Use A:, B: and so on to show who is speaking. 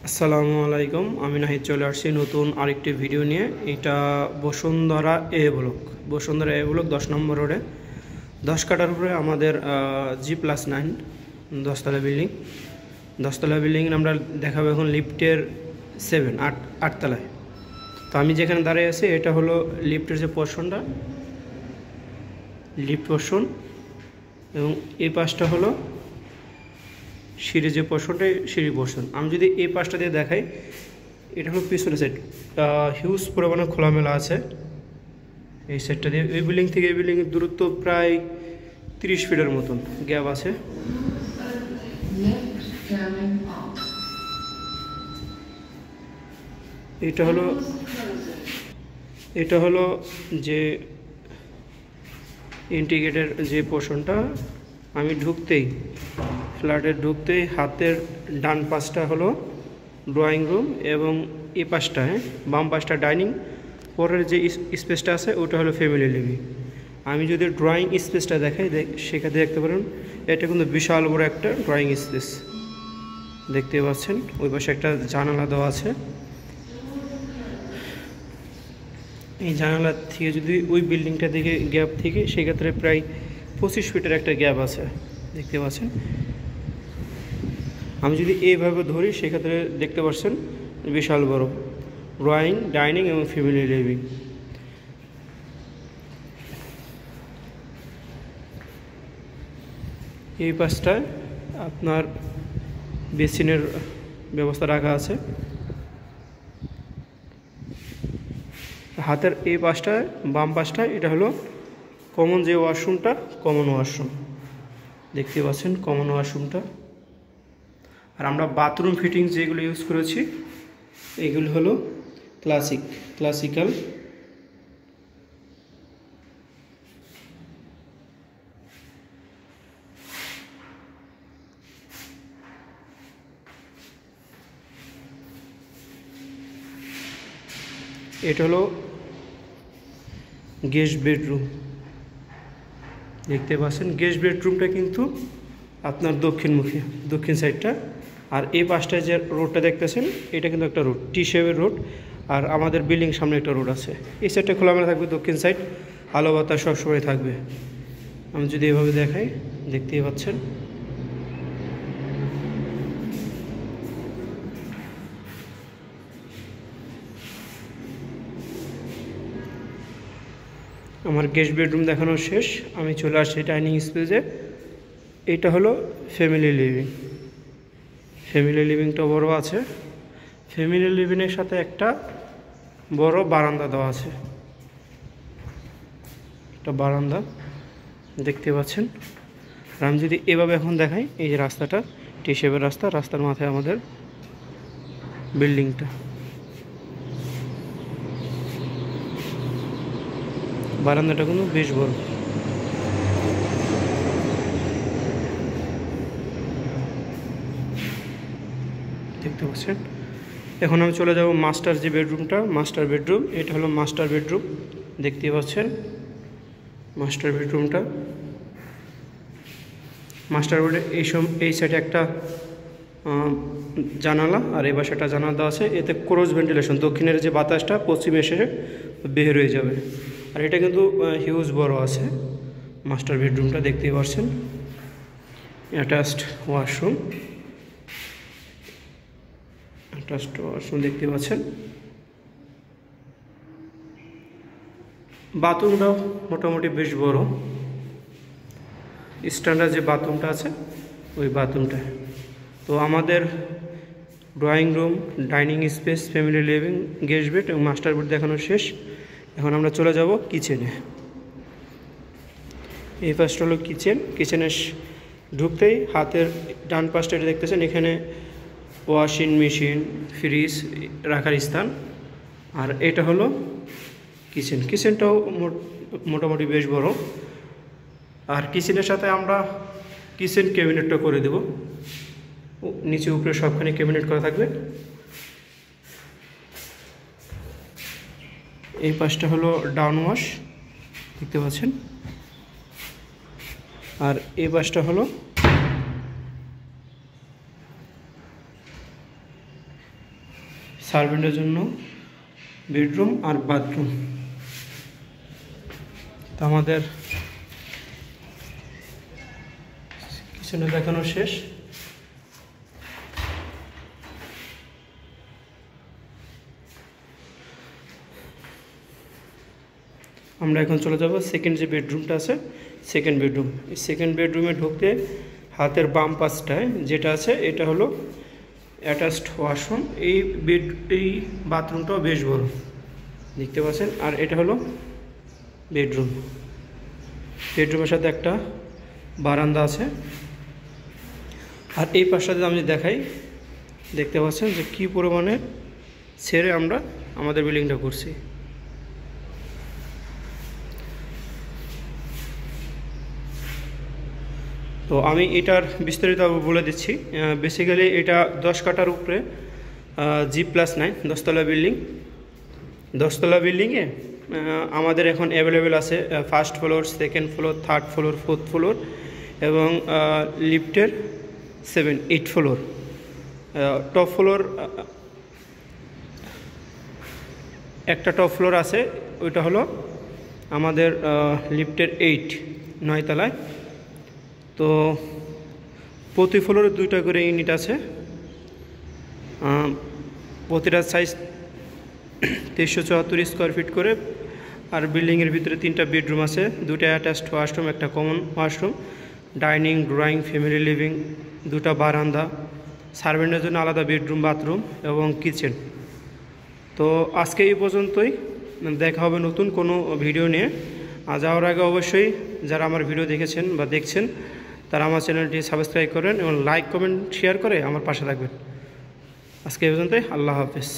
A: আসসালামু আলাইকুম, আমি নাহিদ চলে আসছি নতুন আরেকটি ভিডিও নিয়ে। এটা বসুন্ধরা এ ব্লক 10 নম্বর রোডে 10 কাঠার উপরে আমাদের G+9 10তলা বিল্ডিং। 10তলা বিল্ডিং আমরা দেখাবো এখন লিফটের 8 তলায়। তো আমি যেখানে দাঁড়িয়ে আছি এটা হলো লিফটের যে পোর্শনটা, লিফট পোর্শন, এবং এই পাশটা হলো সিঁড়ি যে পোর্শনটা, সিঁড়ি পোর্শন। আমি যদি এই পাশটা দিয়ে দেখাই, এটা হলো পিছনের সাইড, হিউজ পরিমাণে খোলামেলা আছে। এই সাইডটা দিয়ে এই বিল্ডিং থেকে এই বিল্ডিংয়ের দূরত্ব প্রায় 30 ফিটের মতন গ্যাপ আছে। এটা হলো যে ইন্টিগ্রেটের যে পোর্শনটা। আমি ফ্ল্যাটে ঢুকতেই হাতের ডান পাশটা হলো ড্রয়িং রুম, এবং এই পাশটা বাম পাশটা ডাইনিং। পরের যে স্পেসটা আছে ওটা হলো ফ্যামিলি লিভিং। আমি যদি ড্রয়িং স্পেসটা দেখাই, সেখানে দেখতে পারেন এটা কিন্তু বিশাল বড় একটা ড্রয়িং স্পেস দেখতে পাচ্ছেন। ওই পাশে একটা জানালা দেওয়া আছে। এই জানালা থেকে যদি ওই বিল্ডিংটা থেকে গ্যাপ থেকে, সেক্ষেত্রে প্রায় 25 ফিটের একটা গ্যাপ আছে দেখতে পাচ্ছেন। আমি যদি এইভাবে ধরি, সেক্ষেত্রে দেখতে পাচ্ছেন বিশাল বড় ড্রয়িং, ডাইনিং এবং ফ্যামিলি লিভিং। এই পাশটায় আপনার বেসিনের ব্যবস্থা রাখা আছে। হাতের এই পাশটায় বাম পাশটায় এটা হলো কমন যে ওয়াশরুমটা, কমন ওয়াশরুম দেখতে পাচ্ছেন, কমন ওয়াশরুমটা। আর আমরা বাথরুম ফিটিং যেগুলো ইউজ করেছি এগুলো হলো ক্লাসিক্যাল। এটা হলো গেস্ট বেডরুম দেখতে পাচ্ছেন। গেস্ট বেডরুমটা কিন্তু আপনার দক্ষিণ সাইডটা। আর এই পাশটায় যে রোডটা দেখতেছেন, এটা কিন্তু একটা রোড, টি শেপের রোড। আর আমাদের বিল্ডিং সামনে একটা রোড আছে। এই সাইডটা খোলামেলা থাকবে, দক্ষিণ সাইড আলো বাতাস সবসময় থাকবে। আমি যদি এভাবে দেখাই, দেখতেই পাচ্ছেন। আমার গেস্ট বেডরুম দেখানো শেষ, আমি চলে আসছি ডাইনিং স্পেসে। এটা হলো ফ্যামিলি লিভিংটা বড় আছে। ফ্যামিলি লিভিংয়ের সাথে একটা বড় বারান্দা দেওয়া আছে, একটা বারান্দা দেখতে পাচ্ছেন। আর আমি যদি এভাবে এখন দেখাই, এই যে রাস্তাটা টি শেপের রাস্তার মাথায় আমাদের বিল্ডিংটা। বারান্দাটা কিন্তু বেশ বড় দেখতে পাচ্ছেন। এখন আমি চলে যাব মাস্টার বেডরুম। এটা হলো মাস্টার বেডরুম দেখতে পাচ্ছেন। মাস্টার বেডরুমটা, মাস্টার বেডে এই সাইডে একটা জানালা, আর এই পাশে একটা জানালা দেওয়া আছে। এতে ক্রস ভেন্টিলেশন, দক্ষিণের যে বাতাসটা পশ্চিমে এসে বের হয়ে যাবে। আর এটা কিন্তু হিউজ বড় আছে মাস্টার বেডরুমটা দেখতেই পাচ্ছেন। অ্যাটাচড ওয়াশরুম দেখতে পাচ্ছেন। বাথরুমটাও মোটামুটি বেশ বড়, স্ট্যান্ডার্ড যে বাথরুমটা আছে ওই বাথরুমটা। তো আমাদের drawing room, dining space, family living, guest bed এবং মাস্টার বেড দেখানো শেষ। এখন আমরা চলে যাব কিচেনে। এই পাশটা হলো কিচেনে ঢুকতেই হাতের ডান পাশটা এটা দেখতেছেন, এখানে ওয়াশিং মেশিন, ফ্রিজ রাখার স্থান। আর এটা হলো কিচেনটাও মোটামুটি বেশ বড়। আর কিচেনের সাথে আমরা কিচেন ক্যাবিনেটটা করে দেব, নিচে উপরে সবখানে ক্যাবিনেট করা থাকবে। এই পাশটা হলো ডাউন ওয়াশ দেখতে পাচ্ছেন। আর এই পাশটা হলো সার্ভেন্টের জন্য বেডরুম আর বাথরুম। তো আমাদের কিচেনে দেখানো শেষ। আমরা এখন চলে যাব সেকেন্ড যে বেডরুমটা আছে, সেকেন্ড বেডরুম। এই সেকেন্ড বেডরুমে ঢুকতে হাতের বাম পাশটায় যেটা আছে এটা হলো অ্যাটাচড ওয়াশরুম। এই বাথরুমটাও বেশ বড় দেখতে পাচ্ছেন। আর এটা হলো বেডরুম। বেডরুমের সাথে একটা বারান্দা আছে। আর এই পাশটাতে আমি দেখাই, দেখতে পাচ্ছেন যে কী পরিমাণে ছেড়ে আমরা আমাদের বিল্ডিংটা করছি। তো আমি এটার বিস্তারিত বলে দিচ্ছি। বেসিক্যালি এটা 10 কাঠার উপরে G+9 10তলা বিল্ডিং। 10তলা বিল্ডিংয়ে আমাদের এখন অ্যাভেলেবেল আছে first floor, second floor, third floor, fourth floor এবং লিফটের 7-8 ফ্লোর। টপ ফ্লোর একটা টপ ফ্লোর আছে, ওইটা হলো আমাদের লিফটের 9 তলায়। তো প্রতি ফ্লোরে 2টা করে ইউনিট আছে, প্রতিটা সাইজ 374 স্কোয়ার ফিট করে। আর বিল্ডিংয়ের ভিতরে 3টা বেডরুম আছে, 2টা অ্যাটাচড ওয়াশরুম, একটা common washroom, dining, drawing, family living, 2টা বারান্দা, সার্ভেন্টের জন্য আলাদা বেডরুম, বাথরুম এবং কিচেন। তো আজকে এই পর্যন্তই, দেখা হবে নতুন কোনো ভিডিও নিয়ে। আর যাওয়ার আগে অবশ্যই যারা আমার ভিডিও দেখেছেন বা দেখছেন তারা আমার চ্যানেলটি সাবস্ক্রাইব করেন এবং লাইক, কমেন্ট, শেয়ার করে আমার পাশে থাকবেন। আজকে এই পর্যন্তই, আল্লাহ হাফেজ।